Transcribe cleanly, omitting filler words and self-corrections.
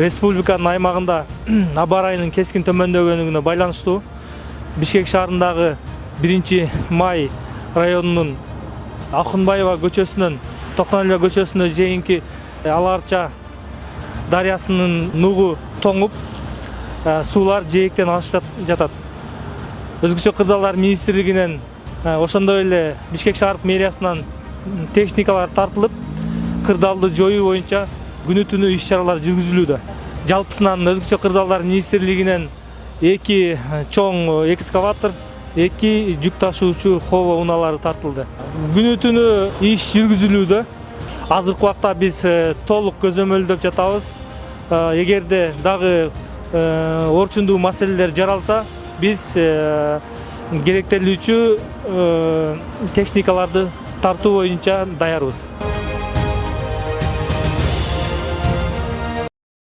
республиканын аймагында аба ырайынын кескин төмөндөгөнүнө байланыштуу Бишкек шаарындагы 1-Май районунун Акунбаева көчөсүнөн Токтоналия көчөсүнө чейинки Аларча дарыясынын нугу тоңуп, суулар жээктен алышып жатат. Өзгөчө кырдаалдар министрлигинен ошондой эле Бишкек шаардык мэриясынан техникалар тартылып, кырдаалды жоюу боюнча күнү-түнү иш-чаралар жүргүзүлүүдө. Жалпысынан өзгөчө кырдаалдар министрлигинен 2 чоң экскаватор, 2 жүк ташуучу хово унаалары тартылды. Күнү-түнү иш жүргүзүлүүдө. Азыркы убакта биз толук көзөмөлдөп жатабыз. Эгерде дагы орчундуу маселелер жаралса, биз керектелүүчү техникаларды тартуу боюнча даярбыз.